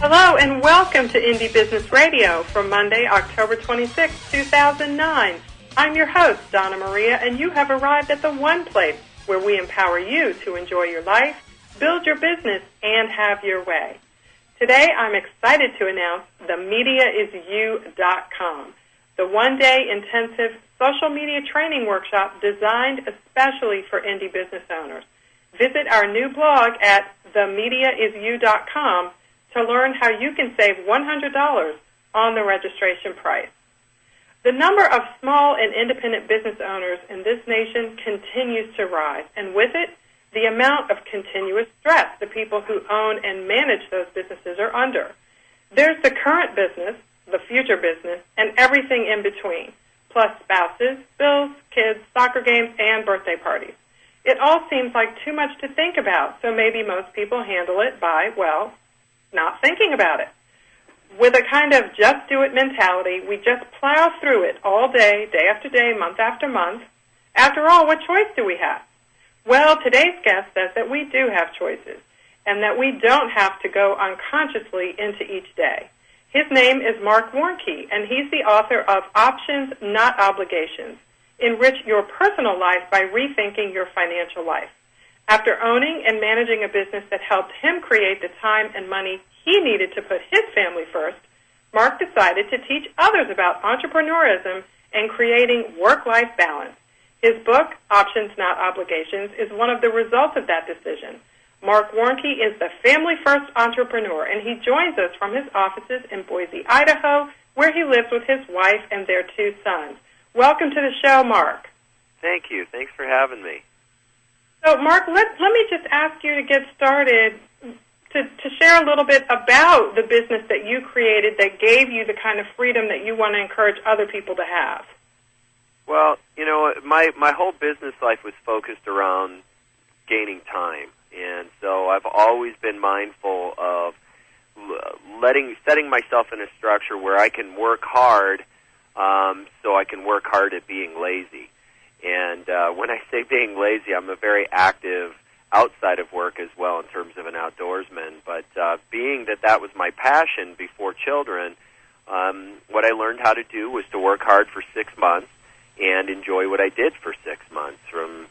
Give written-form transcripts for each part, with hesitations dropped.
Hello and welcome to Indie Business Radio for Monday, October 26, 2009. I'm your host, Donna Maria, and you have arrived at the one place where we empower you to enjoy your life, build your business, and have your way. Today, I'm excited to announce themediaisyou.com, the one-day intensive social media training workshop designed especially for indie business owners. Visit our new blog at themediaisyou.com to learn how you can save $100 on the registration price. The number of small and independent business owners in this nation continues to rise, and with it, the amount of continuous stress the people who own and manage those businesses are under. There's the current business, the future business, and everything in between, plus spouses, bills, kids, soccer games, and birthday parties. It all seems like too much to think about, so maybe most people handle it by, well, not thinking about it. With a kind of just-do-it mentality, we just plow through it all day, day after day, month after month. After all, what choice do we have? Well, today's guest says that we do have choices and that we don't have to go unconsciously into each day. His name is Marc Warnke, and he's the author of Options, Not Obligations, Enrich Your Personal Life by Rethinking Your Financial Life. After owning and managing a business that helped him create the time and money he needed to put his family first, Marc decided to teach others about entrepreneurism and creating work-life balance. His book, Options Not Obligations, is one of the results of that decision. Marc Warnke is the family-first entrepreneur, and he joins us from his offices in Boise, Idaho, where he lives with his wife and their two sons. Welcome to the show, Marc. Thank you. Thanks for having me. So, Marc, let me just ask you to get started to share a little bit about the business that you created that gave you the kind of freedom that you want to encourage other people to have. Well, you know, my whole business life was focused around gaining time, and so I've always been mindful of setting myself in a structure where I can work hard, so I can work hard at being lazy. And when I say being lazy, I'm a very active outside of work as well in terms of an outdoorsman. But being that was my passion before children, what I learned how to do was to work hard for 6 months and enjoy what I did for 6 months. From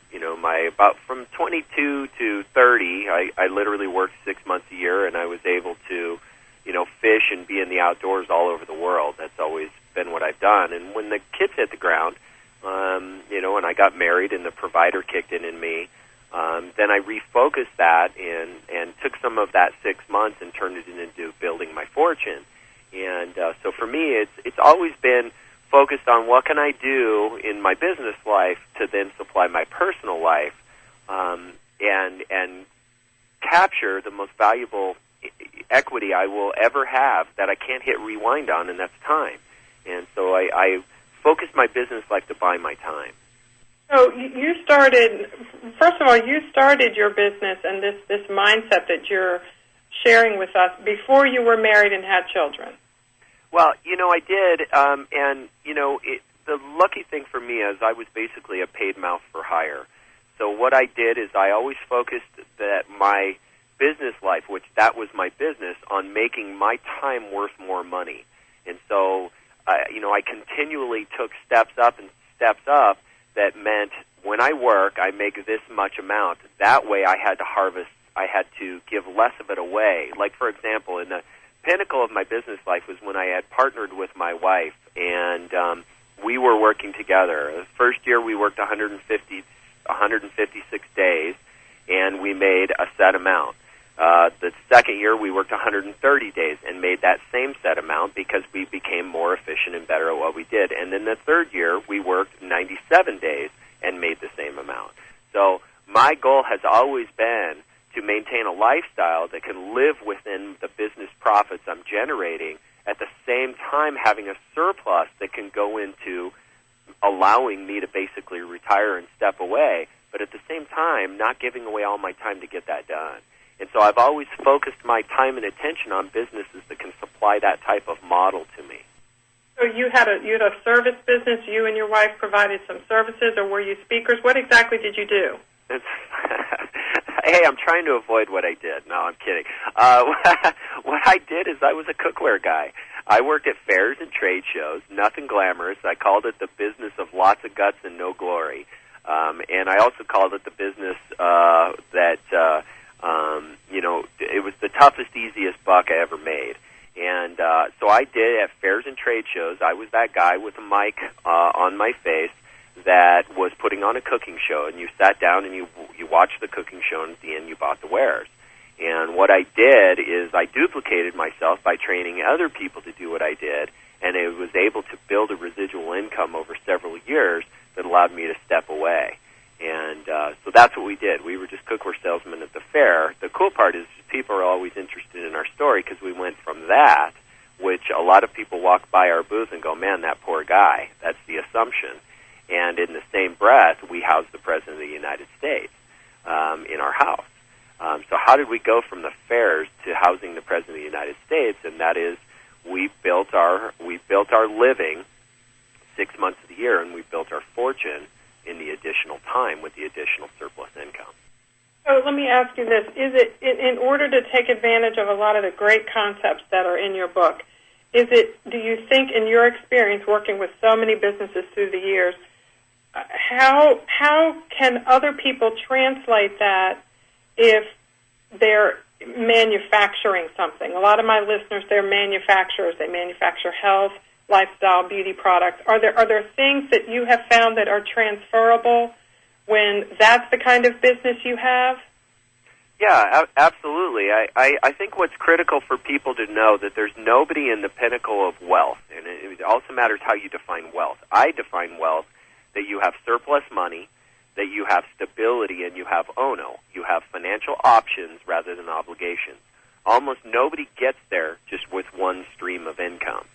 from 22 to 30, I literally worked 6 months a year, and I was able to, fish and be in the outdoors all over the world. That's always been what I've done. And when the kids hit the ground, and I got married and the provider kicked in me, then I refocused that and took some of that 6 months and turned it into building my fortune. And so for me, it's always been focused on what can I do in my business life to then supply my personal life, and capture the most valuable equity I will ever have that I can't hit rewind on, and that's time. And so I focused my business life to buy my time. So you started your business and this mindset that you're sharing with us before you were married and had children. Well, I did, the lucky thing for me is I was basically a paid mouth for hire. So what I did is I always focused that my business life, which that was my business, on making my time worth more money. And so I continually took steps up that meant when I work, I make this much amount. That way I had to harvest, I had to give less of it away. Like, for example, in the pinnacle of my business life was when I had partnered with my wife, and we were working together. The first year we worked 156 days, and we made a set amount. The second year, we worked 130 days and made that same set amount because we became more efficient and better at what we did. And then the third year, we worked 97 days and made the same amount. So my goal has always been to maintain a lifestyle that can live within the business profits I'm generating, at the same time having a surplus that can go into allowing me to basically retire and step away, but at the same time not giving away all my time to get that done. And so I've always focused my time and attention on businesses that can supply that type of model to me. So you had a service business. You and your wife provided some services, or were you speakers? What exactly did you do? I hey, I'm trying to avoid what I did. No, I'm kidding. What I did is I was a cookware guy. I worked at fairs and trade shows, nothing glamorous. I called it the business of lots of guts and no glory. And I also called it the business it was the toughest, easiest buck I ever made. And so I did at fairs and trade shows. I was that guy with a mic on my face that was putting on a cooking show, and you sat down and you watched the cooking show, and at the end you bought the wares. And what I did is I duplicated myself by training other people to do what I did, and I was able to build a residual income over several years that allowed me to step away. And so that's what we did. We were just cookware salesmen at the fair. The cool part is people are always interested in our story because we went from that, which a lot of people walk by our booth and go, man, that poor guy. That's the assumption. And in the same breath, we housed the President of the United States in our house. So how did we go from the fairs to housing the President of the United States? And that is, we built our living 6 months of the year, and we built our fortune in the additional time with the additional surplus income. So let me ask you this. Is it, in order to take advantage of a lot of the great concepts that are in your book, do you think, in your experience working with so many businesses through the years, how can other people translate that if they're manufacturing something? A lot of my listeners, they're manufacturers. They manufacture health, lifestyle, beauty products. Are there things that you have found that are transferable when that's the kind of business you have? Yeah, absolutely. I think what's critical for people to know that there's nobody in the pinnacle of wealth, and it also matters how you define wealth. I define wealth that you have surplus money, that you have stability, and you have ono. You have financial options rather than obligations. Almost nobody gets there just with one stream of income.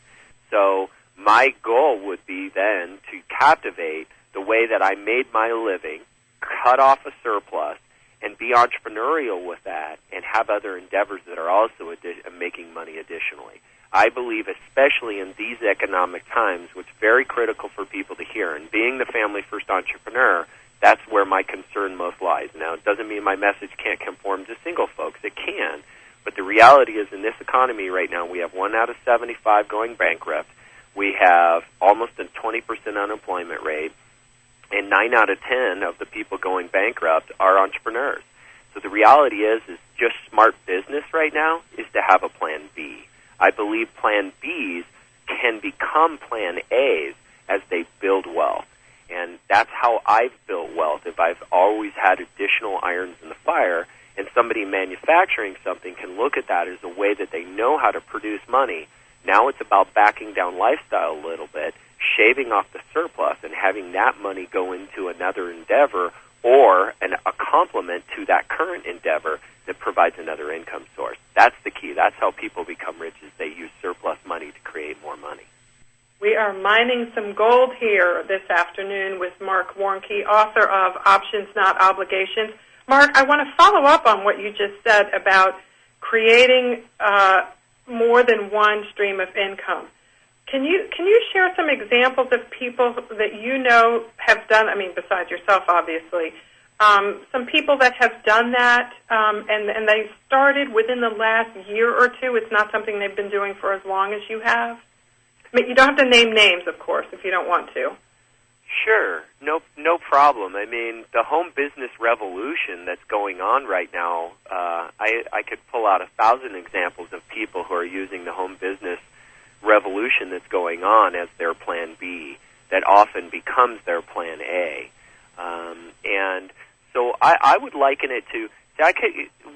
So my goal would be then to captivate the way that I made my living, cut off a surplus, and be entrepreneurial with that, and have other endeavors that are also making money additionally. I believe, especially in these economic times, what's very critical for people to hear, and being the family-first entrepreneur, that's where my concern most lies. Now, it doesn't mean my message can't conform to single folks. It can. But the reality is, in this economy right now, we have 1 out of 75 going bankrupt. We have almost a 20% unemployment rate, and 9 out of 10 of the people going bankrupt are entrepreneurs. So the reality is just smart business right now is to have a plan B. I believe plan Bs can become plan As as they build wealth. And that's how I've built wealth. If I've always had additional irons in the fire, and somebody manufacturing something can look at that as a way that they know how to produce money. Now it's about backing down lifestyle a little bit, shaving off the surplus, and having that money go into another endeavor or a complement to that current endeavor that provides another income source. That's the key. That's how people become rich, is they use surplus money to create more money. We are mining some gold here this afternoon with Marc Warnke, author of Options, Not Obligations. Marc, I want to follow up on what you just said about creating more than one stream of income. Can you share some examples of people that you know have done, besides yourself, obviously, some people that have done that and they started within the last year or two? It's not something they've been doing for as long as you have? You don't have to name names, of course, if you don't want to. Sure, no problem. The home business revolution that's going on right now, I could pull out 1,000 examples of people who are using the home business revolution that's going on as their plan B that often becomes their plan A. And so I would liken it to,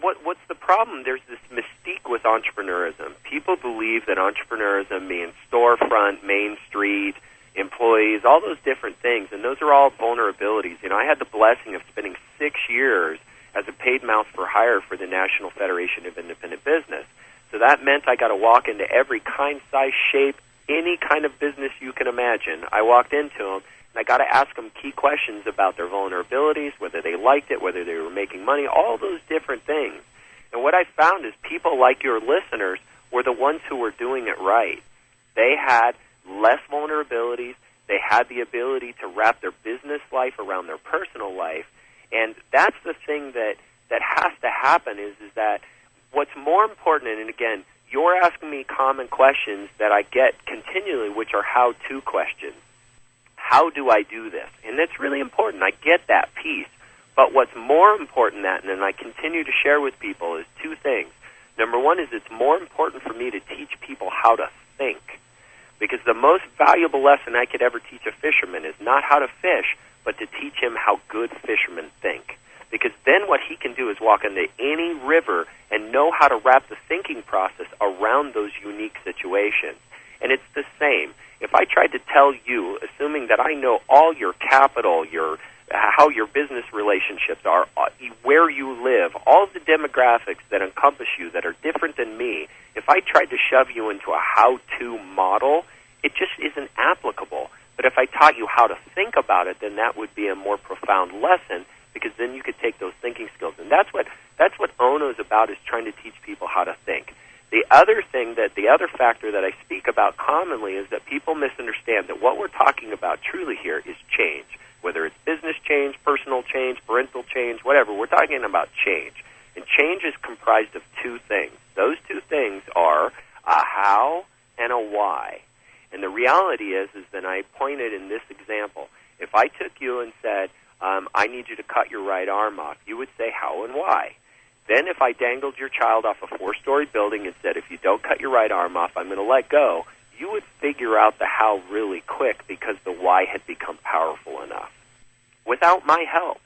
what's the problem? There's this mystique with entrepreneurism. People believe that entrepreneurism means storefront, Main Street, employees, all those different things, and those are all vulnerabilities. I had the blessing of spending 6 years as a paid mouth for hire for the National Federation of Independent Business. So that meant I got to walk into every kind, size, shape, any kind of business you can imagine. I walked into them, and I got to ask them key questions about their vulnerabilities, whether they liked it, whether they were making money, all those different things. And what I found is people like your listeners were the ones who were doing it right. They had less vulnerabilities. They had the ability to wrap their business life around their personal life. And that's the thing that that has to happen is that what's more important, and again, you're asking me common questions that I get continually, which are how-to questions. How do I do this? And that's really important. I get that piece. But what's more important than that, and I continue to share with people, is two things. Number one is it's more important for me to teach people how to think. Because the most valuable lesson I could ever teach a fisherman is not how to fish, but to teach him how good fishermen think. Because then what he can do is walk into any river and know how to wrap the thinking process around those unique situations. And it's the same. If I tried to tell you, assuming that I know all your capital, how your business relationships are, where you live, all of the demographics that encompass you that are different than me, if I tried to shove you into a how-to model, it just isn't applicable. But if I taught you how to think about it, then that would be a more profound lesson, because then you could take those thinking skills. And that's what Ono is about, is trying to teach people how to think. The other factor that I speak about commonly is that people misunderstand that what we're talking about truly here is change. Whether it's business change, personal change, parental change, whatever, we're talking about change. And change is comprised of two things. Those two things are a how and a why. And the reality is that I pointed in this example, if I took you and said, I need you to cut your right arm off, you would say how and why. Then if I dangled your child off a 4-story building and said, if you don't cut your right arm off, I'm going to let go, you would figure out the how really quick, because the why had become powerful enough. Without my help,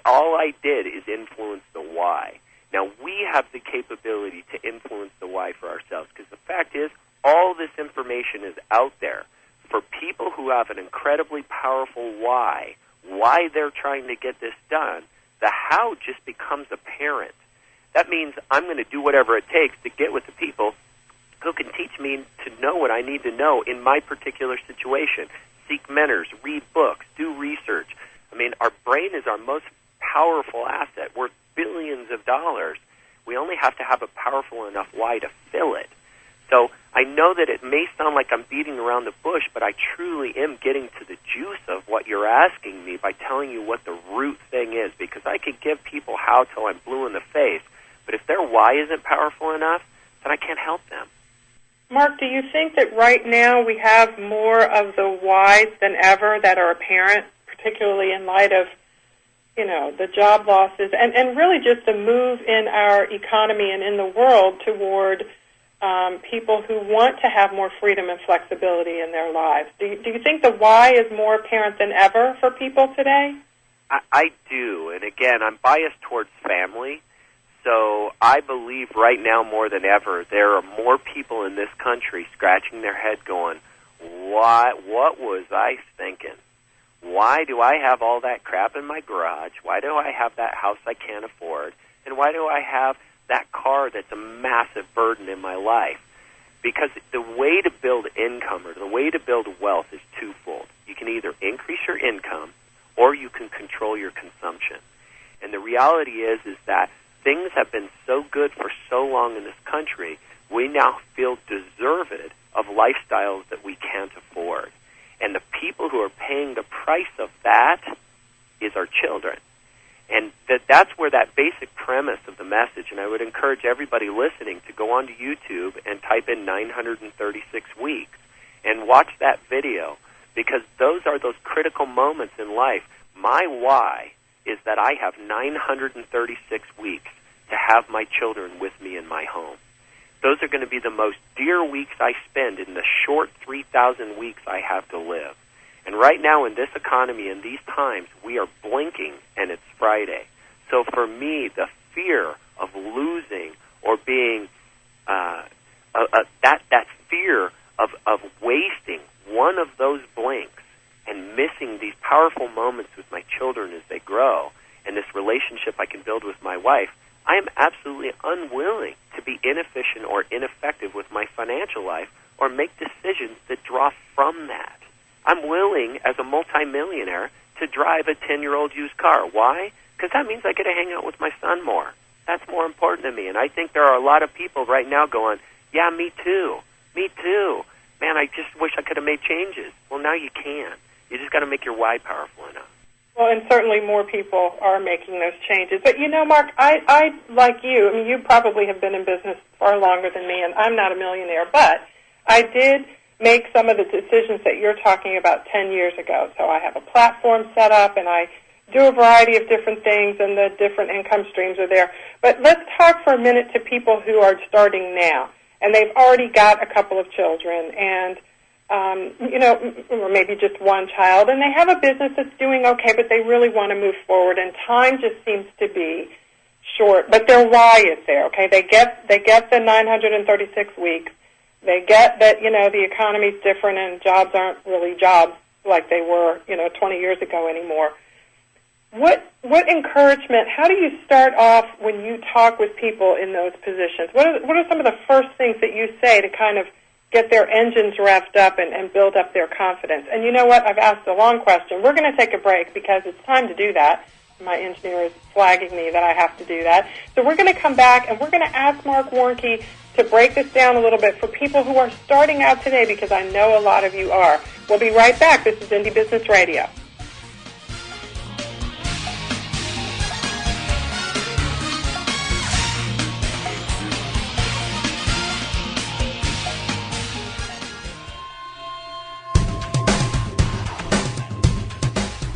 all I did is influence the why. Now, we have the capability to influence the why for ourselves, because the fact is, all this information is out there for people who have an incredibly powerful why they're trying to get this done. The how just becomes apparent. That means I'm going to do whatever it takes to get with the people who can teach me to know what I need to know in my particular situation. Seek mentors, read books, do research. I mean, our brain is our most powerful asset, worth billions of dollars. We only have to have a powerful enough why to fill it. So I know that it may sound like I'm beating around the bush, but I truly am getting to the juice of what you're asking me by telling you what the root thing is, because I could give people how till I'm blue in the face, but if their why isn't powerful enough, then I can't help them. Mark, do you think that right now we have more of the whys than ever that are apparent, particularly in light of, the job losses and really just the move in our economy and in the world toward people who want to have more freedom and flexibility in their lives? Do you think the why is more apparent than ever for people today? I do, and again, I'm biased towards family. So I believe right now more than ever there are more people in this country scratching their head going, what was I thinking? Why do I have all that crap in my garage? Why do I have that house I can't afford? And why do I have that car that's a massive burden in my life? Because the way to build income or the way to build wealth is twofold. You can either increase your income or you can control your consumption. And the reality is that things have been so good for so long in this country, we now feel deserved of lifestyles that we can't afford. And the people who are paying the price of that is our children. And that's where that basic premise of the message, and I would encourage everybody listening to go onto YouTube and type in 936 weeks and watch that video, because those are those critical moments in life. My why is that I have 936 weeks to have my children with me in my home. Those are going to be the most dear weeks I spend in the short 3,000 weeks I have to live. And right now in this economy, in these times, we are blinking and it's Friday. So for me, the fear of losing or being, that fear of wasting one of those blinks and missing these powerful moments with my children as they grow and this relationship I can build with my wife, I am absolutely unwilling to be inefficient or ineffective with my financial life or make decisions that draw from that. I'm willing, as a multimillionaire, to drive a 10-year-old used car. Why? Because that means I get to hang out with my son more. That's more important to me. And I think there are a lot of people right now going, yeah, me too. Me too. Man, I just wish I could have made changes. Well, now you can. You just got to make your why powerful enough. Well, and certainly more people are making those changes. But, you know, Mark, I like you, I mean, you probably have been in business far longer than me, and I'm not a millionaire, but I did make some of the decisions that you're talking about 10 years ago. So I have a platform set up, and I do a variety of different things, and the different income streams are there. But let's talk for a minute to people who are starting now, and they've already got a couple of children, and you know, or maybe just one child, and they have a business that's doing okay, but they really want to move forward, and time just seems to be short. But their why is there, okay? They get the 936 weeks. They get that, you know, the economy's different and jobs aren't really jobs like they were, you know, 20 years ago anymore. What encouragement, how do you start off when you talk with people in those positions? What are some of the first things that you say to kind of get their engines revved up and build up their confidence? And you know what? I've asked a long question. We're going to take a break because it's time to do that. My engineer is flagging me that I have to do that. So we're going to come back and we're going to ask Marc Warnke to break this down a little bit for people who are starting out today, because I know a lot of you are. We'll be right back. This is Indie Business Radio.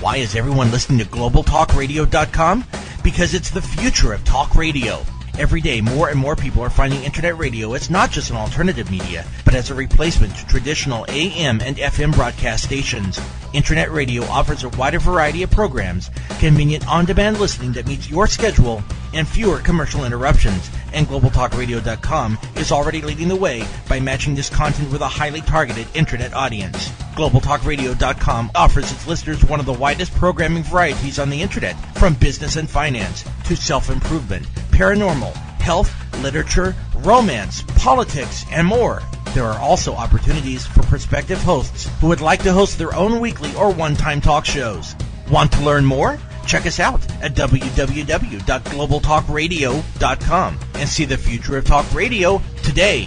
Why is everyone listening to GlobalTalkRadio.com? Because it's the future of talk radio. Every day, more and more people are finding Internet radio as not just an alternative media, but as a replacement to traditional AM and FM broadcast stations. Internet radio offers a wider variety of programs, convenient on-demand listening that meets your schedule, and fewer commercial interruptions. And GlobalTalkRadio.com is already leading the way by matching this content with a highly targeted Internet audience. GlobalTalkRadio.com offers its listeners one of the widest programming varieties on the Internet, from business and finance to self-improvement, paranormal, health, literature, romance, politics, and more. There are also opportunities for prospective hosts who would like to host their own weekly or one-time talk shows. Want to learn more? Check us out at www.globaltalkradio.com and see the future of talk radio today.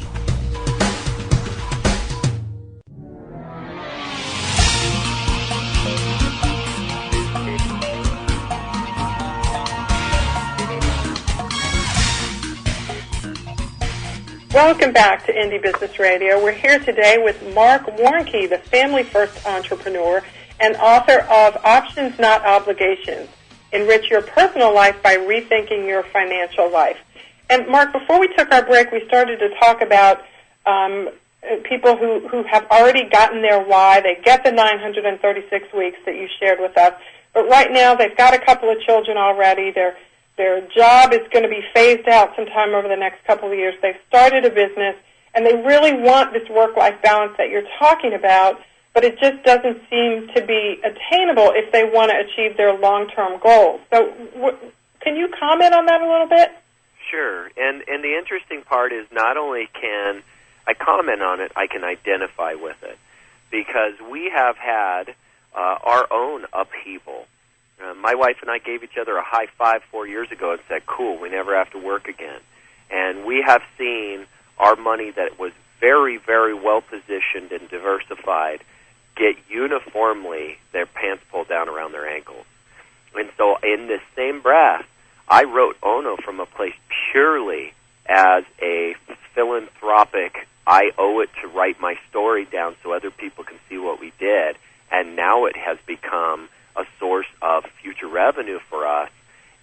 Welcome back to Indie Business Radio. We're here today with Marc Warnke, the family-first entrepreneur and author of Options Not Obligations, Enrich Your Personal Life by Rethinking Your Financial Life. And Marc, before we took our break, we started to talk about people who have already gotten their why. They get the 936 weeks that you shared with us, but right now they've got a couple of children already. Their job is going to be phased out sometime over the next couple of years. They've started a business, and they really want this work-life balance that you're talking about, but it just doesn't seem to be attainable if they want to achieve their long-term goals. So can you comment on that a little bit? Sure. And the interesting part is not only can I comment on it, I can identify with it, because we have had our own upheaval. My wife and I gave each other a high five 4 years ago and said, cool, we never have to work again. And we have seen our money that was very, very well positioned and diversified get uniformly their pants pulled down around their ankles. And so in this same breath, I wrote Ono from a place purely as a philanthropic, I owe it to write my story down so other people can see what we did. And now it has become a source of future revenue for us.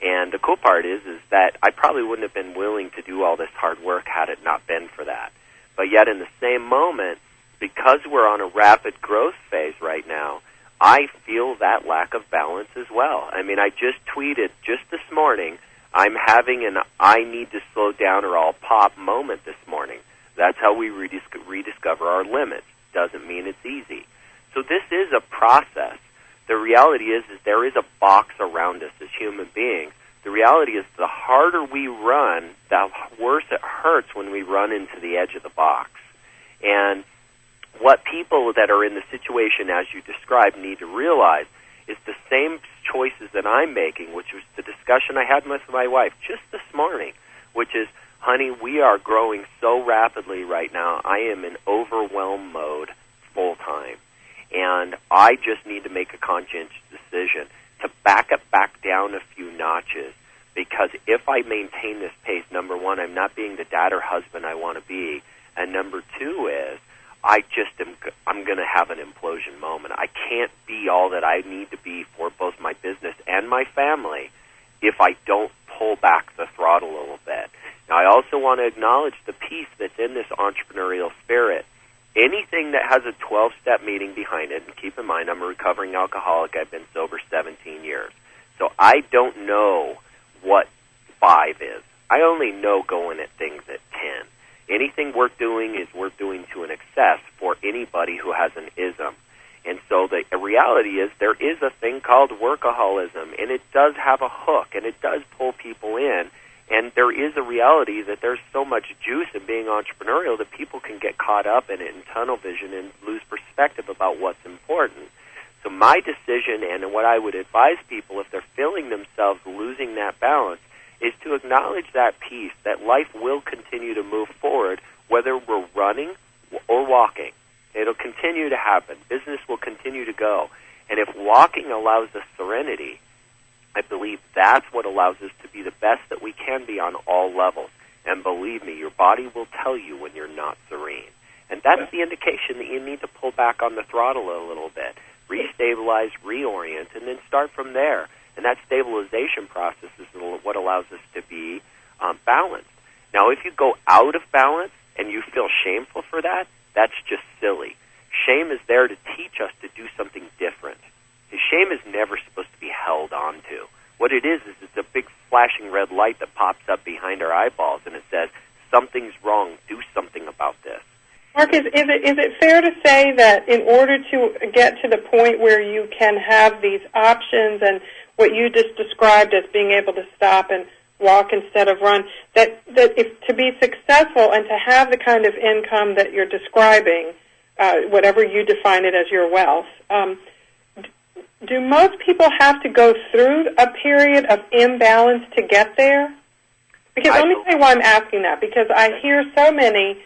And the cool part is that I probably wouldn't have been willing to do all this hard work had it not been for that. But yet in the same moment, because we're on a rapid growth phase right now, I feel that lack of balance as well. I mean, I just tweeted just this morning, I'm having an I need to slow down or I'll pop moment this morning. That's how we rediscover our limits. Doesn't mean it's easy. So this is a process. The reality is there is a box around us as human beings. The reality is the harder we run, the worse it hurts when we run into the edge of the box. And what people that are in the situation as you described need to realize is the same choices that I'm making, which was the discussion I had with my wife just this morning, which is, honey, we are growing so rapidly right now, I am in overwhelm mode full time. And I just need to make a conscientious decision. to back it back down a few notches, because if I maintain this pace, number one, I'm not being the dad or husband I want to be, and number two is I'm going to have an implosion moment. I can't be all that I need to be for both my business and my family if I don't pull back the throttle a little bit. Now, I also want to acknowledge the piece that's in this entrepreneurial spirit. Anything that has a 12-step meeting behind it, and keep in mind, I'm a recovering alcoholic. I've been sober 17 years. So I don't know what 5 is. I only know going at things at 10. Anything worth doing is worth doing to an excess for anybody who has an ism. And so the reality is there is a thing called workaholism, and it does have a hook, and it does pull people in. And there is a reality that there's so much juice in being entrepreneurial that people can get caught up in it in tunnel vision and lose perspective about what's important. So my decision, and what I would advise people if they're feeling themselves losing that balance, is to acknowledge that piece, that life will continue to move forward, whether we're running or walking. It'll continue to happen. Business will continue to go. And if walking allows us serenity, I believe that's what allows us to be the best that we can be on all levels. And believe me, your body will tell you when you're not serene. And that's the indication that you need to pull back on the throttle a little bit, restabilize, reorient, and then start from there. And that stabilization process is what allows us to be balanced. Now, if you go out of balance and you feel shameful for that, that's just silly. Shame is there to teach us to do something different. Shame is never supposed to be held on to. What it is it's a big flashing red light that pops up behind our eyeballs, and it says, something's wrong, do something about this. Mark, is it fair to say that in order to get to the point where you can have these options and what you just described as being able to stop and walk instead of run, that if to be successful and to have the kind of income that you're describing, whatever you define it as your wealth, do most people have to go through a period of imbalance to get there? Because let me tell you why I'm asking that. Because I hear so many,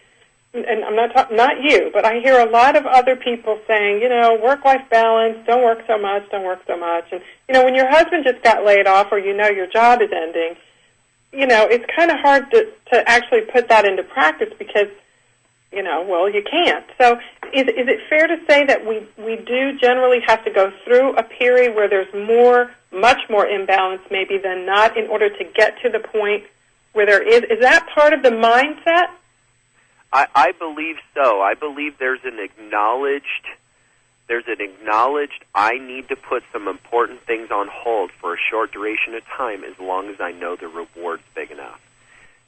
and I'm not you, but I hear a lot of other people saying, work-life balance, don't work so much. And, when your husband just got laid off or your job is ending, it's kind of hard to actually put that into practice because, you can't. So is it fair to say that we do generally have to go through a period where there's much more imbalance maybe than not in order to get to the point where there is? Is that part of the mindset? I believe so. I believe there's an acknowledged I need to put some important things on hold for a short duration of time as long as I know the reward's big enough.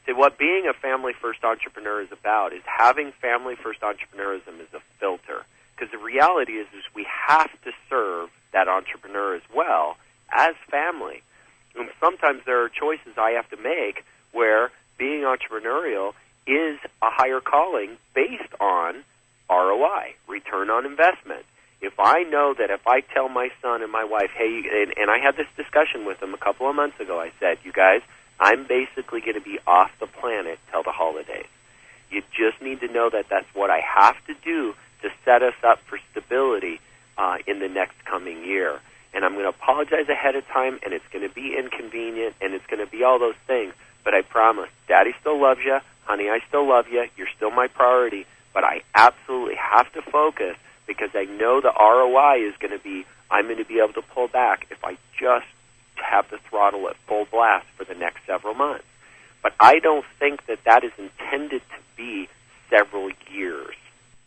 So what being a family-first entrepreneur is about is having family-first entrepreneurism as a filter. Because the reality is we have to serve that entrepreneur as well as family. And sometimes there are choices I have to make where being entrepreneurial is a higher calling based on ROI, return on investment. If I know that if I tell my son and my wife, hey, and I had this discussion with them a couple of months ago, I said, you guys, I'm basically going to be off the planet till the holidays. You just need to know that that's what I have to do to set us up for stability in the next coming year. And I'm going to apologize ahead of time, and it's going to be inconvenient, and it's going to be all those things. But I promise, Daddy still loves you. Honey, I still love you. You're still my priority. But I absolutely have to focus because I know the ROI is going to be, I'm going to be able to pull back if I just have the throttle at full blast for the next several months. But I don't think that that is intended to be several years.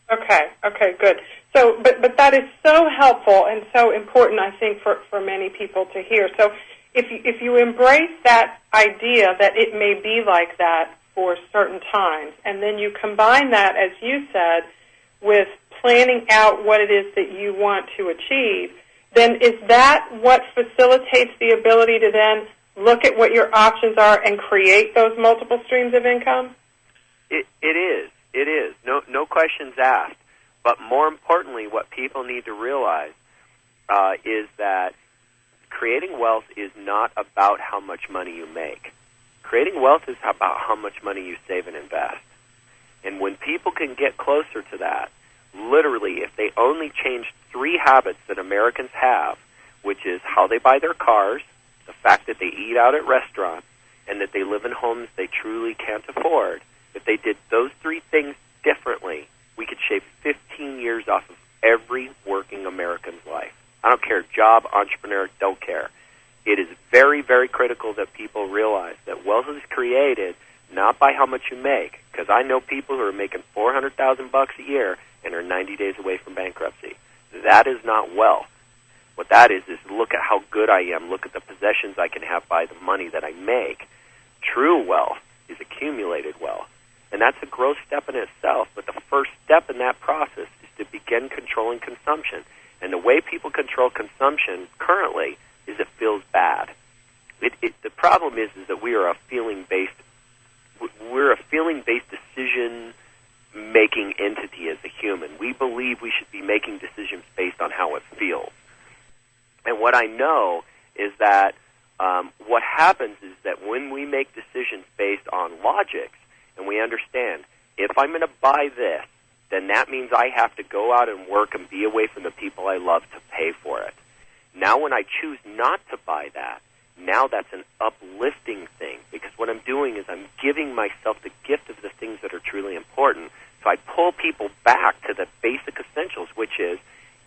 Okay, good. So, but that is so helpful and so important, I think, for many people to hear. So if you embrace that idea that it may be like that for certain times, and then you combine that, as you said, with planning out what it is that you want to achieve, then is that what facilitates the ability to then look at what your options are and create those multiple streams of income? It is. No questions asked. But more importantly, what people need to realize is that creating wealth is not about how much money you make. Creating wealth is about how much money you save and invest. And when people can get closer to that, literally, if they only change 3 habits that Americans have, which is how they buy their cars, the fact that they eat out at restaurants, and that they live in homes they truly can't afford. If they did those three things differently, we could shave 15 years off of every working American's life. I don't care, job, entrepreneur, don't care. It is very, very critical that people realize that wealth is created not by how much you make, because I know people who are making $400,000 a year and are 90 days away from bankruptcy. That is not wealth. What that is look at how good I am, look at the possessions I can have by the money that I make. True wealth is accumulated wealth, and that's a growth step in itself, but the first step in that process is to begin controlling consumption. And the way people control consumption currently is it feels bad. The problem is that we are a feeling-based decision-making entity as a human. We believe we should be making decisions based on how it feels. And what I know is that what happens is that when we make decisions based on logics, and we understand, if I'm going to buy this, then that means I have to go out and work and be away from the people I love to pay for it. Now when I choose not to buy that, now that's an uplifting thing, because what I'm doing is I'm giving myself the gift of the things that are truly important. So I pull people back to the basic essentials, which is,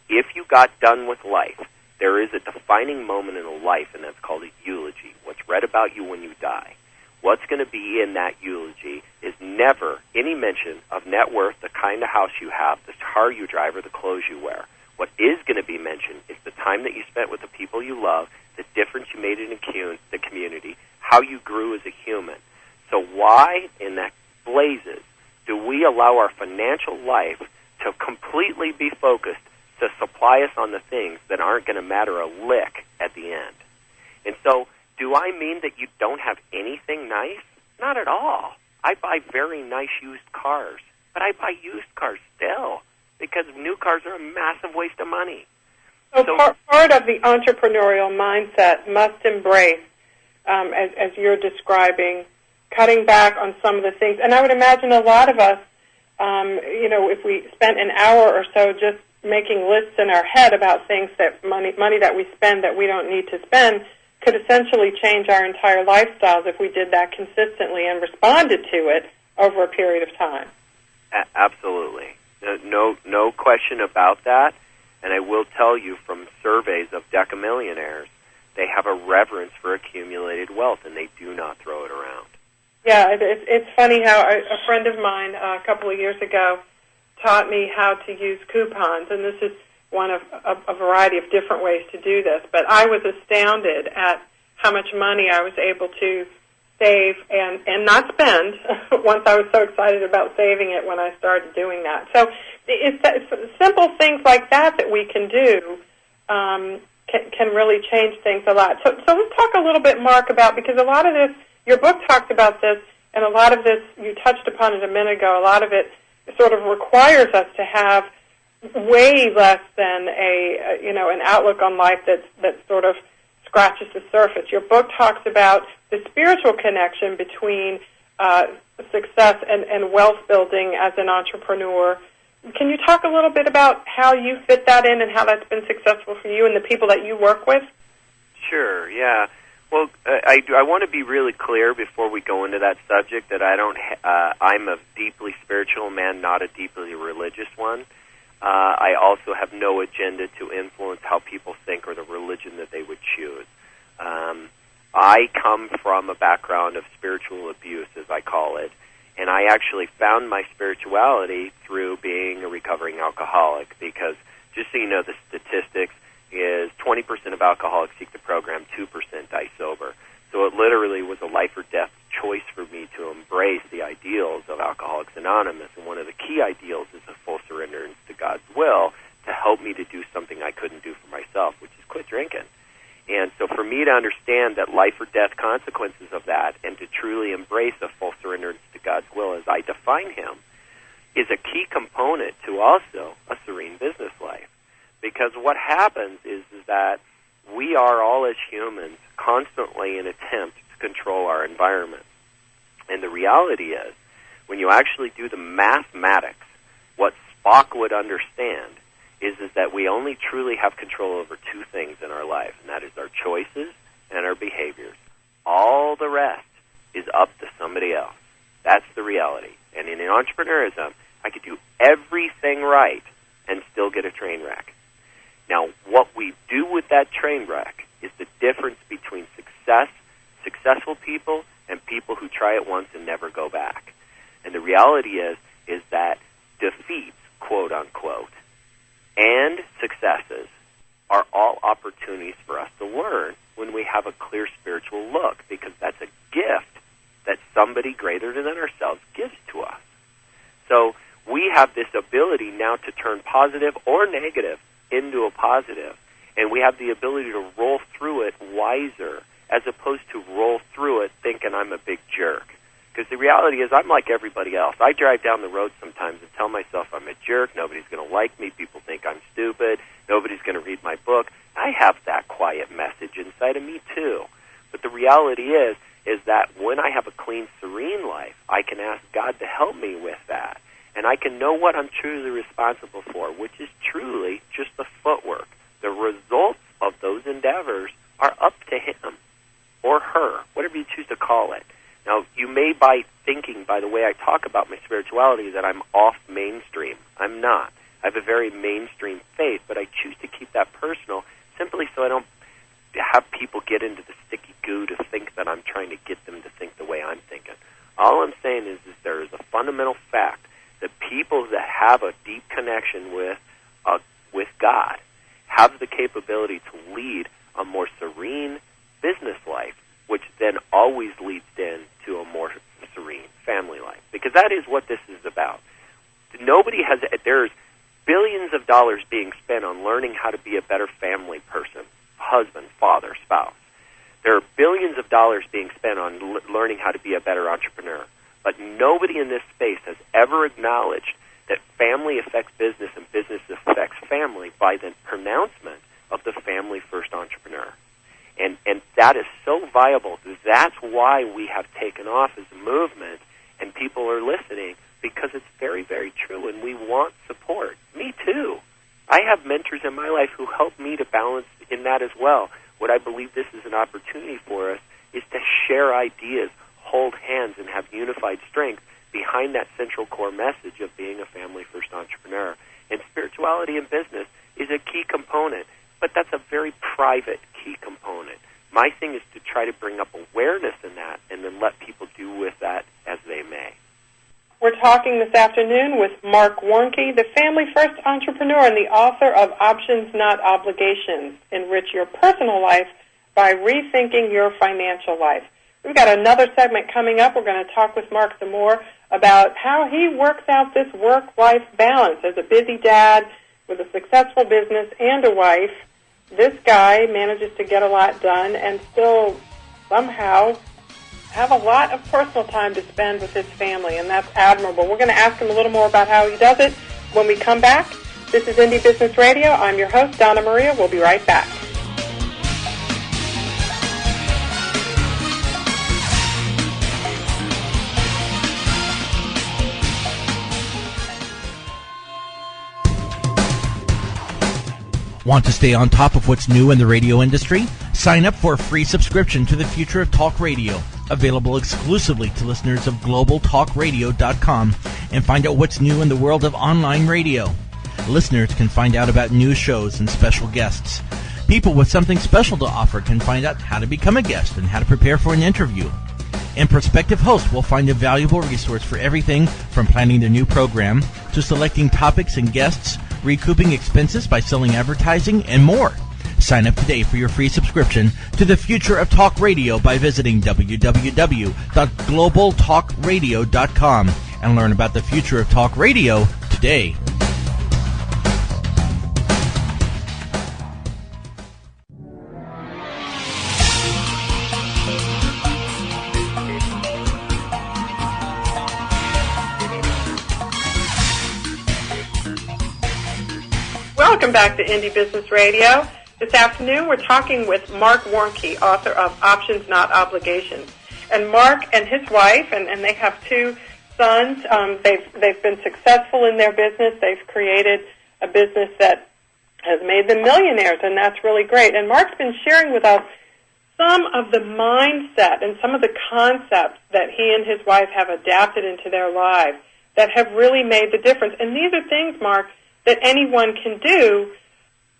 if you got done with life, there is a defining moment in a life, and that's called a eulogy, what's read about you when you die. What's going to be in that eulogy is never any mention of net worth, the kind of house you have, the car you drive, or the clothes you wear. What is going to be mentioned is the time that you spent with the people you love, the difference you made in the community, how you grew as a human. So why in that blazes do we allow our financial life to completely be focused to supply us on the things that aren't going to matter a lick at the end? And so, do I mean that you don't have anything nice? Not at all. I buy very nice used cars, but I buy used cars still, because new cars are a massive waste of money. So part of the entrepreneurial mindset must embrace, as you're describing, cutting back on some of the things. And I would imagine a lot of us, if we spent an hour or so just making lists in our head about things that money that we spend that we don't need to spend, could essentially change our entire lifestyles if we did that consistently and responded to it over a period of time. Absolutely. No question about that. And I will tell you from surveys of decamillionaires, they have a reverence for accumulated wealth, and they do not throw it around. Yeah, it's funny how a friend of mine a couple of years ago taught me how to use coupons, and this is one of a variety of different ways to do this, but I was astounded at how much money I was able to save and not spend once I was so excited about saving it when I started doing that. So it's simple things like that we can do can really change things a lot. So let's talk a little bit, Mark, about, because a lot of this, your book talks about this, and a lot of this, you touched upon it a minute ago, a lot of it sort of requires us to have way less than an outlook on life that sort of scratches the surface. Your book talks about the spiritual connection between success and wealth building as an entrepreneur. Can you talk a little bit about how you fit that in and how that's been successful for you and the people that you work with? Sure, yeah. Well, I want to be really clear before we go into that subject that I'm a deeply spiritual man, not a deeply religious one. I also have no agenda to influence how people think or the religion that they would choose. I come from a background of spiritual abuse, as I call it, and I actually found my spirituality through being a recovering alcoholic, because just so you know, the statistics is 20% of alcoholics seek the program, 2% die sober. So it literally was a life or death choice for me to embrace the ideals of Alcoholics Anonymous. And one of the key ideals is a full surrender to God's will to help me to do something I couldn't do for myself, which is quit drinking. And so for me to understand that life or death consequences of that and to truly embrace a full surrender to God's will as I define Him is a key component to also a serene business life. Because what happens is that we are all as humans constantly in attempt to control our environment. And the reality is, when you actually do the mathematics, what Spock would understand is that we only truly have control over two things in our life, and that is our choices and our behaviors. All the rest is up to somebody else. That's the reality. And in entrepreneurism, I could do everything right and still get a train wreck. Now, what we do with that train wreck is the difference between successful people, and people who try it once and never go back. And the reality is that defeats, quote unquote, and successes are all opportunities for us to learn when we have a clear spiritual look, because that's a gift that somebody greater than ourselves gives to us. So we have this ability now to turn positive or negative into a positive, and we have the ability to roll through it wiser as opposed to roll through it thinking I'm a big jerk. Because the reality is I'm like everybody else. I drive down the road sometimes and tell myself I'm a jerk, nobody's going to like me, people think I'm stupid, nobody's going to read my book. I have that quiet message inside of me too. But the reality is that when I have a clean, serene life, I can ask God to help me with that. And I can know what I'm truly responsible for, which is truly just the footwork. The results of those endeavors are up to him or her, whatever you choose to call it. Now, you may by thinking, by the way I talk about my spirituality, that I'm off mainstream. I'm not. I have a very mainstream faith, but I choose to keep that personal simply so I don't have people get into the sticky goo to think that I'm trying to get them to think the way I'm thinking. All I'm saying is there is a fundamental fact that people that have a deep connection with God have the capability to lead a more serene business life, which then always leads into a more serene family life. Because that is what this is about. There's billions of dollars being spent on learning how to be a better family person, husband, father, spouse. There are billions of dollars being spent on learning how to be a better entrepreneur. But nobody in this space has ever acknowledged that family affects business and business affects family by the pronouncement of the family first entrepreneur. And that is so viable. That's why we have taken off as a movement, and people are listening, because it's very, very true, and we want support. Me too. I have mentors in my life who help me to balance in that as well. What I believe this is an opportunity for us is to share ideas, hold hands, and have unified strength behind that central core message of being a family-first entrepreneur. And spirituality in business is a key component, but that's a very private key component. My thing is to try to bring up awareness in that and then let people do with that as they may. We're talking this afternoon with Marc Warnke, the family-first entrepreneur and the author of Options Not Obligations, Enrich Your Personal Life by Rethinking Your Financial Life. We've got another segment coming up. We're going to talk with Marc some more about how he works out this work-life balance. As a busy dad with a successful business and a wife, this guy manages to get a lot done and still somehow have a lot of personal time to spend with his family, and that's admirable. We're going to ask him a little more about how he does it when we come back. This is Indie Business Radio. I'm your host, Donna Maria. We'll be right back. Want to stay on top of what's new in the radio industry? Sign up for a free subscription to the Future of Talk Radio, available exclusively to listeners of globaltalkradio.com, and find out what's new in the world of online radio. Listeners can find out about new shows and special guests. People with something special to offer can find out how to become a guest and how to prepare for an interview. And prospective hosts will find a valuable resource for everything from planning their new program to selecting topics and guests, recouping expenses by selling advertising, and more. Sign up today for your free subscription to the Future of Talk Radio by visiting www.globaltalkradio.com and learn about the future of talk radio today. Welcome back to Indie Business Radio. This afternoon we're talking with Marc Warnke, author of Options Not Obligations. And Marc and his wife, and they have two sons, they've been successful in their business. They've created a business that has made them millionaires, and that's really great. And Marc's been sharing with us some of the mindset and some of the concepts that he and his wife have adapted into their lives that have really made the difference. And these are things, Marc, that anyone can do.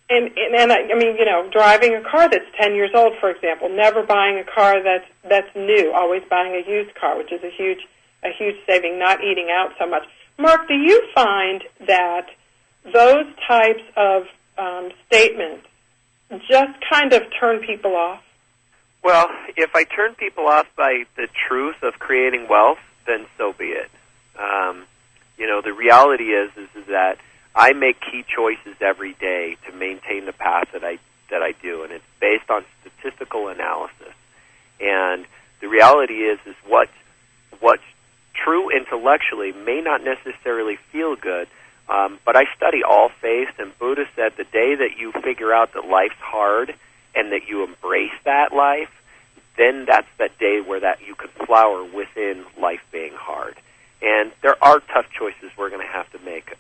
And I mean, you know, driving a car that's 10 years old, for example, never buying a car that's new, always buying a used car, which is a huge saving, not eating out so much. Marc, do you find that those types of statements just kind of turn people off? Well, if I turn people off by the truth of creating wealth, then so be it. You know, the reality is that I make key choices every day to maintain the path that I do, and it's based on statistical analysis. And the reality is what's true intellectually may not necessarily feel good, but I study all faiths, and Buddha said the day that you figure out that life's hard and that you embrace that life, then that's that day where that you can flower within life being hard. And there are tough choices we're going to have to make.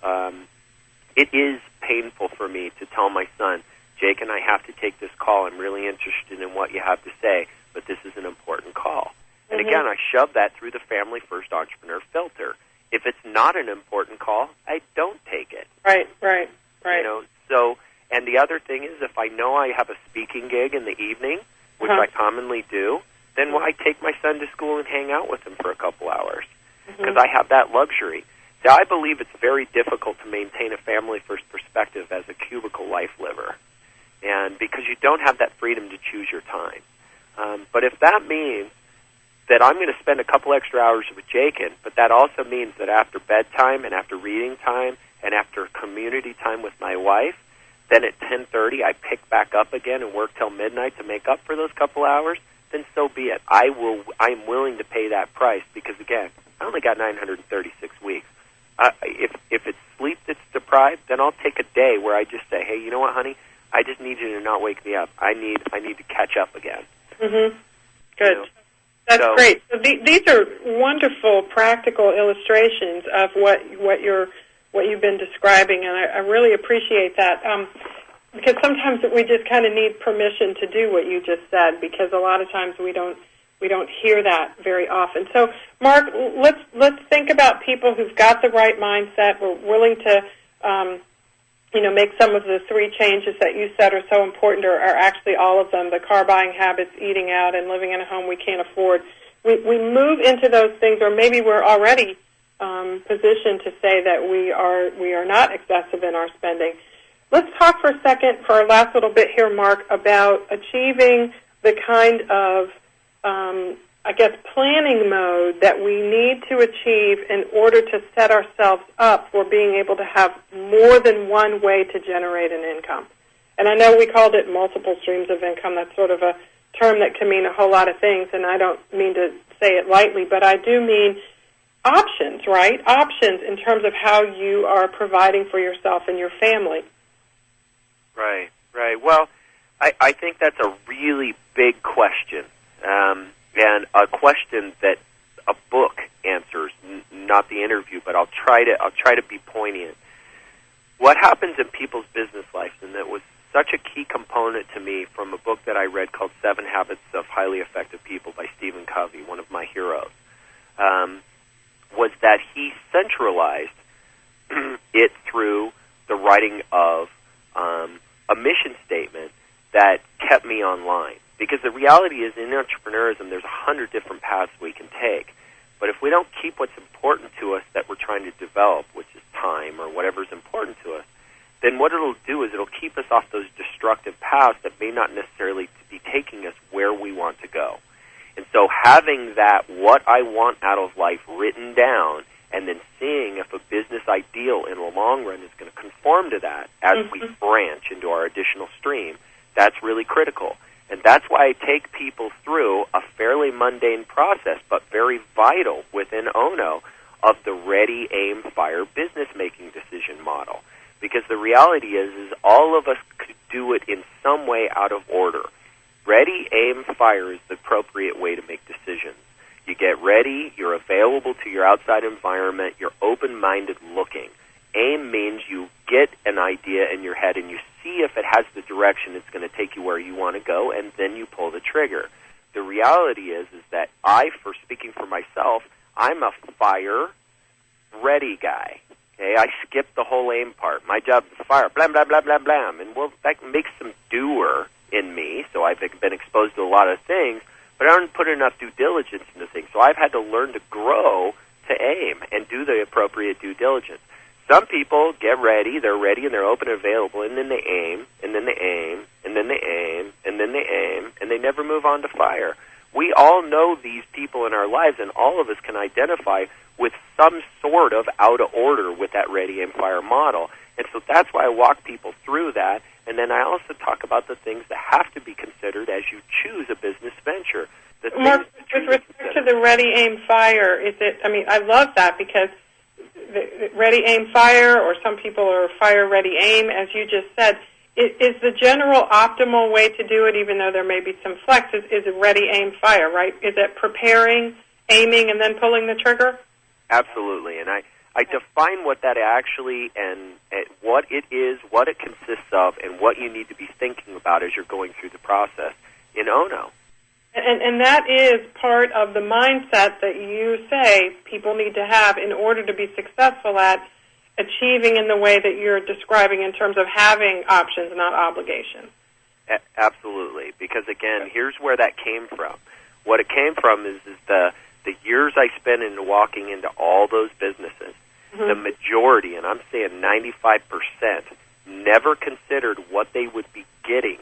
It is painful for me to tell my son, Jake and I have to take this call. I'm really interested in what you have to say, but this is an important call. And again, I shove that through the Family First Entrepreneur filter. If it's not an important call, I don't take it. Right. You know, so, and the other thing is, if I know I have a speaking gig in the evening, which I commonly do, then I take my son to school and hang out with him for a couple hours, because I have that luxury. Now, I believe it's very difficult to maintain a family-first perspective as a cubicle life liver, and because you don't have that freedom to choose your time. But if that means that I'm going to spend a couple extra hours with Jacob, but that also means that after bedtime and after reading time and after community time with my wife, then at 10:30 I pick back up again and work till midnight to make up for those couple hours, then so be it. I'm willing to pay that price because, again, I only got 936 weeks. If it's sleep that's deprived, then I'll take a day where I just say, hey, you know what, honey? I just need you to not wake me up. I need to catch up again. Good. You know? That's great. So these are wonderful, practical illustrations of what you've been describing, and I really appreciate that. Because sometimes we just kind of need permission to do what you just said, because a lot of times we don't hear that very often. So, Marc, let's think about people who've got the right mindset. We're willing to, make some of the 3 changes that you said are so important, or are actually all of them: the car buying habits, eating out, and living in a home we can't afford. We move into those things, or maybe we're already positioned to say that we are not excessive in our spending. Let's talk for a second, for our last little bit here, Marc, about achieving the kind of planning mode that we need to achieve in order to set ourselves up for being able to have more than one way to generate an income. And I know we called it multiple streams of income. That's sort of a term that can mean a whole lot of things, and I don't mean to say it lightly, but I do mean options, right? Options in terms of how you are providing for yourself and your family. Right. Well, I think that's a really big question. And a question that a book answers, not the interview, but I'll try to be poignant. What happens in people's business lives, and that was such a key component to me from a book that I read called 7 Habits of Highly Effective People by Stephen Covey, one of my heroes, was that he centralized it through the writing of a mission statement that kept me online. Because the reality is, in entrepreneurism, there's 100 different paths we can take. But if we don't keep what's important to us that we're trying to develop, which is time or whatever's important to us, then what it'll do is it'll keep us off those destructive paths that may not necessarily be taking us where we want to go. And so having that what I want out of life written down, and then seeing if a business ideal in the long run is going to conform to that as we branch into our additional stream, that's really critical. And that's why I take people through a fairly mundane process, but very vital within Ono, of the ready, aim, fire business-making decision model. Because the reality is all of us could do it in some way out of order. Ready, aim, fire is the appropriate way to make decisions. You get ready, you're available to your outside environment, you're open-minded looking. Aim means you get an idea in your head and you see see if it has the direction it's going to take you where you want to go, and then you pull the trigger. The reality is that for speaking for myself, I'm a fire-ready guy. Okay, I skip the whole aim part. My job is fire, blam, blam, blam, blam, blam. And that makes some doer in me, so I've been exposed to a lot of things, but I don't put enough due diligence into things. So I've had to learn to grow to aim and do the appropriate due diligence. Some people get ready, they're ready, and they're open and available, and then they aim, and then they aim, and then they aim, and then they aim, and they never move on to fire. We all know these people in our lives, and all of us can identify with some sort of out of order with that ready, aim, fire model. And so that's why I walk people through that, and then I also talk about the things that have to be considered as you choose a business venture. Mark, with respect to the ready, aim, fire, I love that because the ready, aim, fire, or some people are fire, ready, aim, as you just said, is the general optimal way to do it, even though there may be some flex, is ready, aim, fire, right? Is it preparing, aiming, and then pulling the trigger? Absolutely, and I define what that actually and what it is, what it consists of, and what you need to be thinking about as you're going through the process in Ono. And that is part of the mindset that you say people need to have in order to be successful at achieving in the way that you're describing in terms of having options, not obligations. Absolutely, because again, here's where that came from. What it came from is the years I spent in walking into all those businesses. Mm-hmm. The majority, and I'm saying 95%, never considered what they would be getting.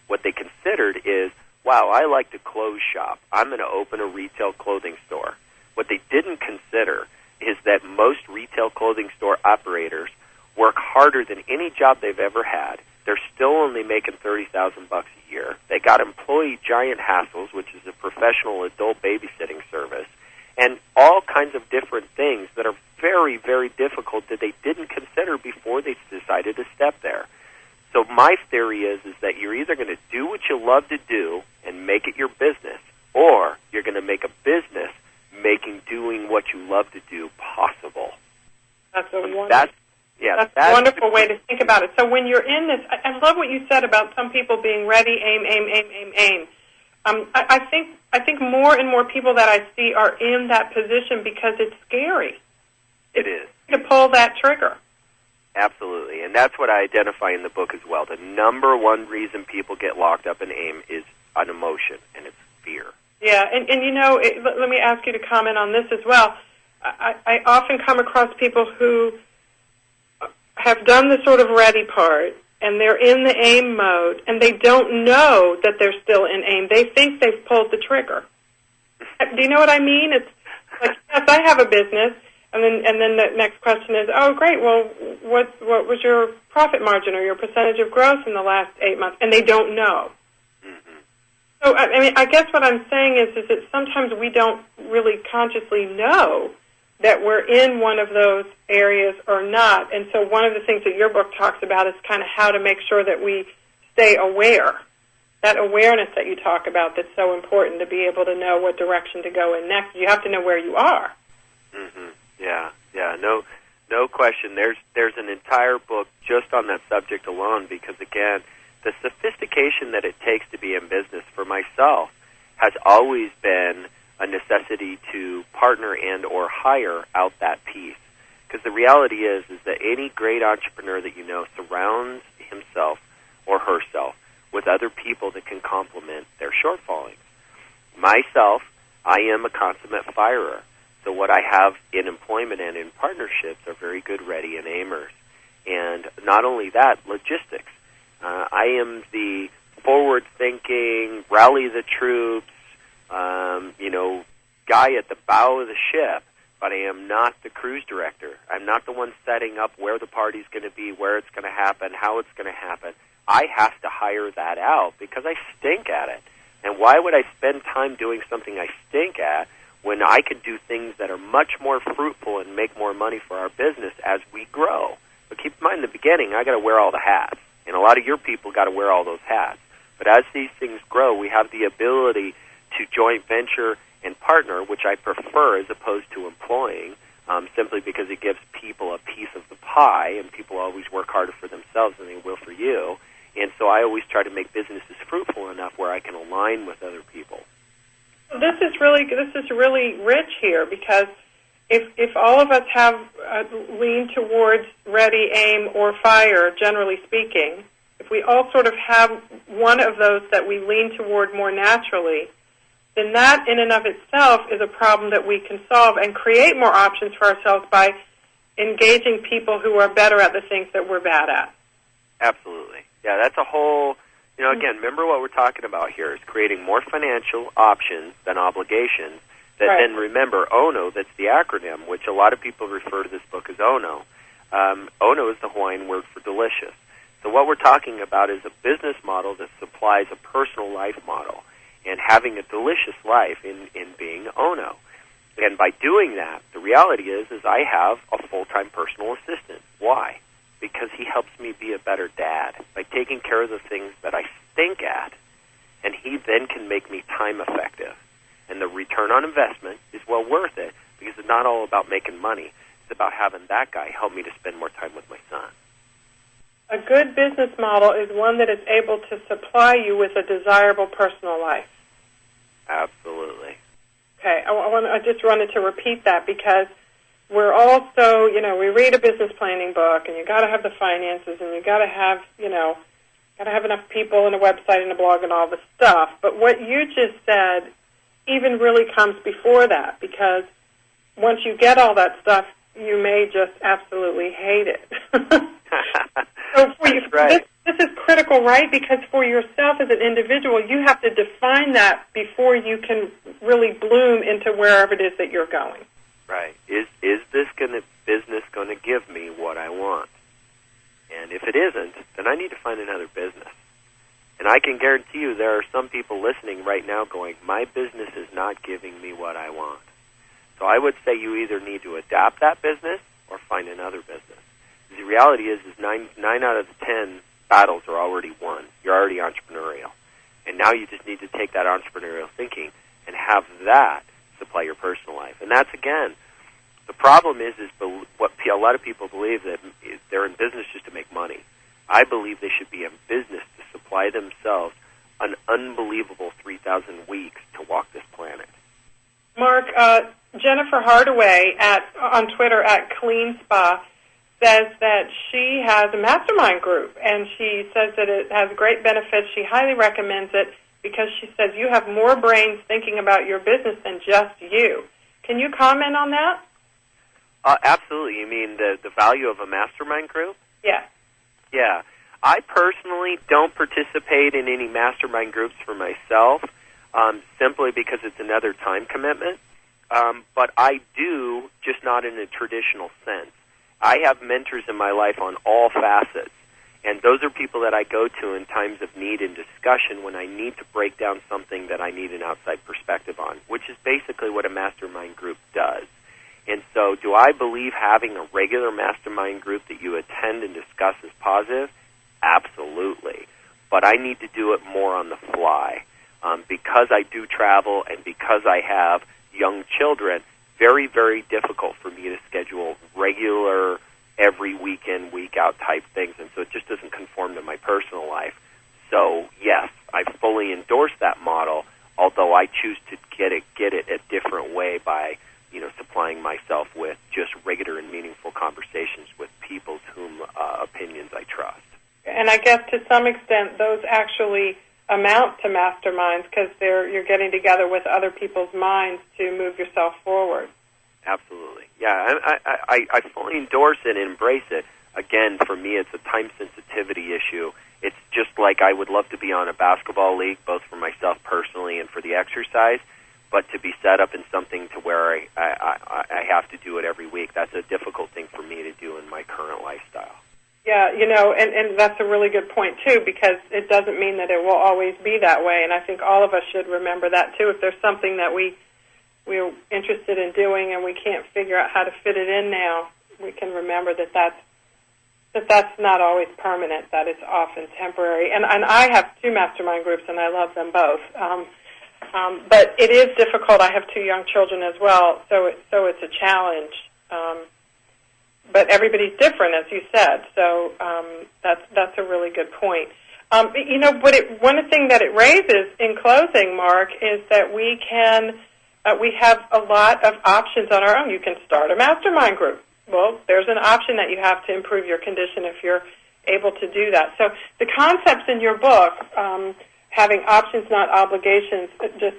What they considered is, wow, I like to clothes shop. I'm going to open a retail clothing store. What they didn't consider is that most retail clothing store operators work harder than any job they've ever had. They're still only making $30,000 a year. They got employee giant hassles, which is a professional adult babysitting service, and all kinds of different things that are very, very difficult that they didn't consider before they decided to step there. So my theory is that you're either going to do what you love to do and make it your business, or you're going to make a business making doing what you love to do possible. That's a wonderful way to think about it. So when you're in this, I love what you said about some people being ready, aim, aim, aim, aim, aim. I think more and more people that I see are in that position because it's scary. It is. To pull that trigger. Absolutely, and that's what I identify in the book as well. The number one reason people get locked up in aim is an emotion, and it's fear. Yeah, and let me ask you to comment on this as well. I often come across people who have done the sort of ready part, and they're in the aim mode, and they don't know that they're still in aim. They think they've pulled the trigger. Do you know what I mean? It's like, yes, I have a business, and then the next question is, oh, great, well, what was your profit margin or your percentage of growth in the last 8 months? And they don't know. Mm-hmm. So, I guess what I'm saying is that sometimes we don't really consciously know that we're in one of those areas or not. And so one of the things that your book talks about is kind of how to make sure that we stay aware. That awareness that you talk about that's so important to be able to know what direction to go in next. You have to know where you are. Mm-hmm. Yeah, no question. There's an entire book just on that subject alone because, again, the sophistication that it takes to be in business for myself has always been a necessity to partner and or hire out that piece. Because the reality is that any great entrepreneur that you know surrounds himself or herself with other people that can complement their shortfallings. Myself, I am a consummate firer. So what I have in employment and in partnerships are very good ready and aimers. And not only that, logistics. I am the forward-thinking, rally the troops, guy at the bow of the ship, but I am not the cruise director. I'm not the one setting up where the party's going to be, where it's going to happen, how it's going to happen. I have to hire that out because I stink at it. And why would I spend time doing something I stink at when I could do things that are much more fruitful and make more money for our business as we grow? But keep in mind, in the beginning, I got to wear all the hats. And a lot of your people got to wear all those hats. But as these things grow, we have the ability to joint venture and partner, which I prefer as opposed to employing, simply because it gives people a piece of the pie, and people always work harder for themselves than they will for you. And so I always try to make businesses fruitful enough where I can align with other people. This is really rich here, because if all of us have lean towards ready, aim, or fire, generally speaking, if we all sort of have one of those that we lean toward more naturally, then that in and of itself is a problem that we can solve and create more options for ourselves by engaging people who are better at the things that we're bad at. Absolutely. Yeah, that's a whole, again, remember what we're talking about here is creating more financial options than obligations. That right. Then remember, ONO, that's the acronym, which a lot of people refer to this book as ONO. ONO is the Hawaiian word for delicious. So what we're talking about is a business model that supplies a personal life model and having a delicious life in being ONO. And by doing that, the reality is I have a full-time personal assistant. Why? Because he helps me be a better dad by taking care of the things that I stink at, and he then can make me time effective. And the return on investment is well worth it, because it's not all about making money. It's about having that guy help me to spend more time with my son. A good business model is one that is able to supply you with a desirable personal life. Absolutely. Okay, I just wanted to repeat that, because we're also, we read a business planning book, and you got to have the finances, and you got to have, enough people and a website and a blog and all the stuff. But what you just said even really comes before that, because once you get all that stuff, you may just absolutely hate it. So for you, right. This is critical, right? Because for yourself as an individual, you have to define that before you can really bloom into wherever it is that you're going. Right. Is this business going to give me what I want? And if it isn't, then I need to find another business. And I can guarantee you there are some people listening right now going, my business is not giving me what I want. So I would say you either need to adapt that business or find another business. The reality is 9 out of the 10 battles are already won. You're already entrepreneurial. And now you just need to take that entrepreneurial thinking and have that supply your personal life. And that's, again, the problem is what a lot of people believe, that they're in business just to make money. I believe they should be in business to supply themselves an unbelievable 3,000 weeks to walk this planet. Mark, Jennifer Hardaway on Twitter at Clean Spa says that she has a mastermind group, and she says that it has great benefits. She highly recommends it because she says you have more brains thinking about your business than just you. Can you comment on that? Absolutely. You mean the value of a mastermind group? Yeah. Yeah. I personally don't participate in any mastermind groups for myself, simply because it's another time commitment. But I do, just not in a traditional sense. I have mentors in my life on all facets, and those are people that I go to in times of need and discussion when I need to break down something that I need an outside perspective on, which is basically what a mastermind group does. And so do I believe having a regular mastermind group that you attend and discuss is positive? Absolutely. But I need to do it more on the fly. Because I do travel and because I have young children, very, very difficult for me to schedule regular, every weekend, week out type things, and so it just doesn't conform to my personal life. So, yes, I fully endorse that model, although I choose to get it a different way by, supplying myself with just regular and meaningful conversations with people whom opinions I trust. And I guess to some extent those actually amount to masterminds because you're getting together with other people's minds to move yourself forward. Absolutely. Yeah, I fully endorse it and embrace it. Again, for me, it's a time sensitivity issue. It's just like I would love to be on a basketball league, both for myself personally and for the exercise, but to be set up in something to where I have to do it every week, that's a difficult thing for me to do in my current lifestyle. Yeah, and that's a really good point, too, because it doesn't mean that it will always be that way, and I think all of us should remember that, too. If there's something that we're interested in doing and we can't figure out how to fit it in now, we can remember that's not always permanent, that it's often temporary. And I have two mastermind groups, and I love them both. But it is difficult. I have two young children as well, so it's a challenge. But everybody's different, as you said, so that's a really good point. One thing that it raises in closing, Mark, is that we have a lot of options on our own. You can start a mastermind group. Well, there's an option that you have to improve your condition if you're able to do that. So the concepts in your book, having options, not obligations, just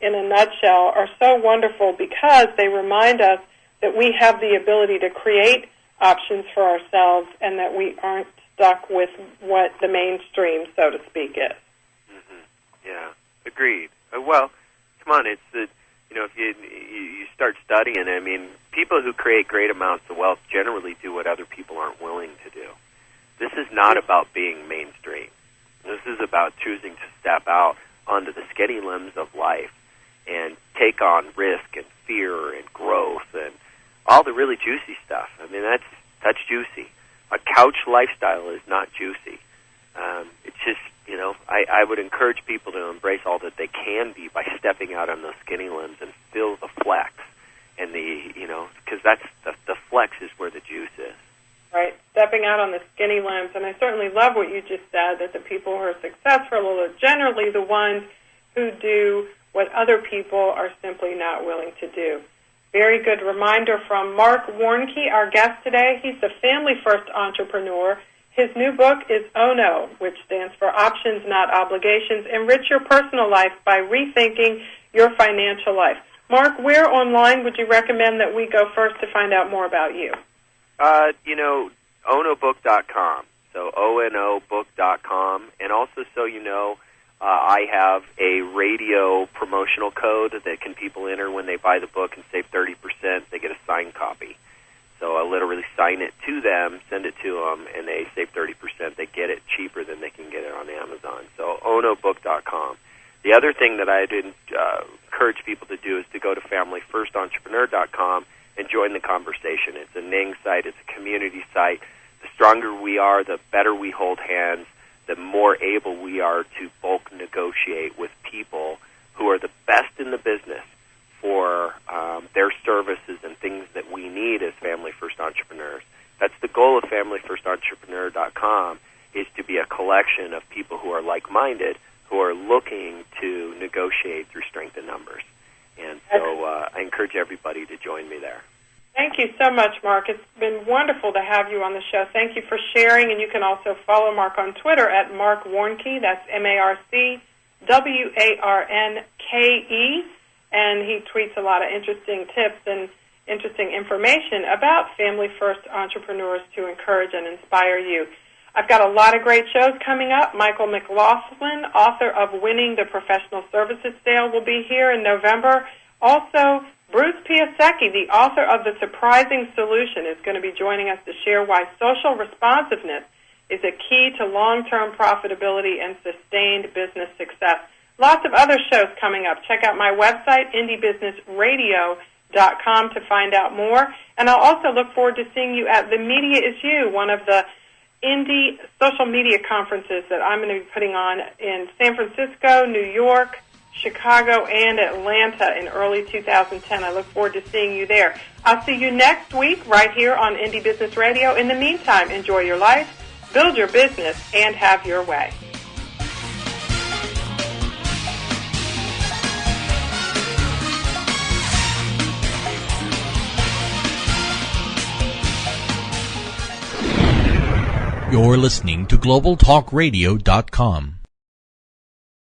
in a nutshell, are so wonderful because they remind us that we have the ability to create options for ourselves and that we aren't stuck with what the mainstream, so to speak, is. Mm-hmm. Yeah, agreed. Well, come on, it's the, if you start studying, I mean, people who create great amounts of wealth generally do what other people aren't willing to do. This is not about being mainstream. This is about choosing to step out onto the skinny limbs of life and take on risk and fear and growth and all the really juicy stuff. I mean, that's juicy. A couch lifestyle is not juicy. It's just, I would encourage people to embrace all that they can be by stepping out on those skinny limbs and feel the flex. And because that's the flex is where the juice is. Right, stepping out on the skinny limbs. And I certainly love what you just said, that the people who are successful are generally the ones who do what other people are simply not willing to do. Very good reminder from Marc Warnke, our guest today. He's the family-first entrepreneur. His new book is ONO, which stands for Options, Not Obligations. Enrich Your Personal Life by Rethinking Your Financial Life. Mark, where online would you recommend that we go first to find out more about you? ONObook.com. So ONObook.com. And also, I have a radio promotional code that people enter when they buy the book and save 30%. They get a signed copy. So I literally sign it to them, send it to them, and they save 30%. They get it cheaper than they can get it on Amazon. So ONObook.com. The other thing that I'd encourage people to do is to go to FamilyFirstEntrepreneur.com and join the conversation. It's a Ning site. It's a community site. The stronger we are, the better we hold hands, the more able we are to bulk negotiate with people who are the best in the business for their services and things that we need as Family First Entrepreneurs. That's the goal of FamilyFirstEntrepreneur.com, is to be a collection of people who are like-minded, who are looking to negotiate through strength in numbers. And so I encourage everybody to join me there. Thank you so much, Mark. It's been wonderful to have you on the show. Thank you for sharing, and you can also follow Mark on Twitter at Marc Warnke. That's MarcWarnke, and he tweets a lot of interesting tips and interesting information about family-first entrepreneurs to encourage and inspire you. I've got a lot of great shows coming up. Michael McLaughlin, author of Winning the Professional Services Sale, will be here in November. Also, Bruce Piasecki, the author of The Surprising Solution, is going to be joining us to share why social responsiveness is a key to long-term profitability and sustained business success. Lots of other shows coming up. Check out my website, indiebusinessradio.com, to find out more. And I'll also look forward to seeing you at The Media Is You, one of the indie social media conferences that I'm going to be putting on in San Francisco, New York, Chicago, and Atlanta in early 2010. I look forward to seeing you there. I'll see you next week right here on Indie Business Radio. In the meantime, enjoy your life, build your business, and have your way. You're listening to GlobalTalkRadio.com.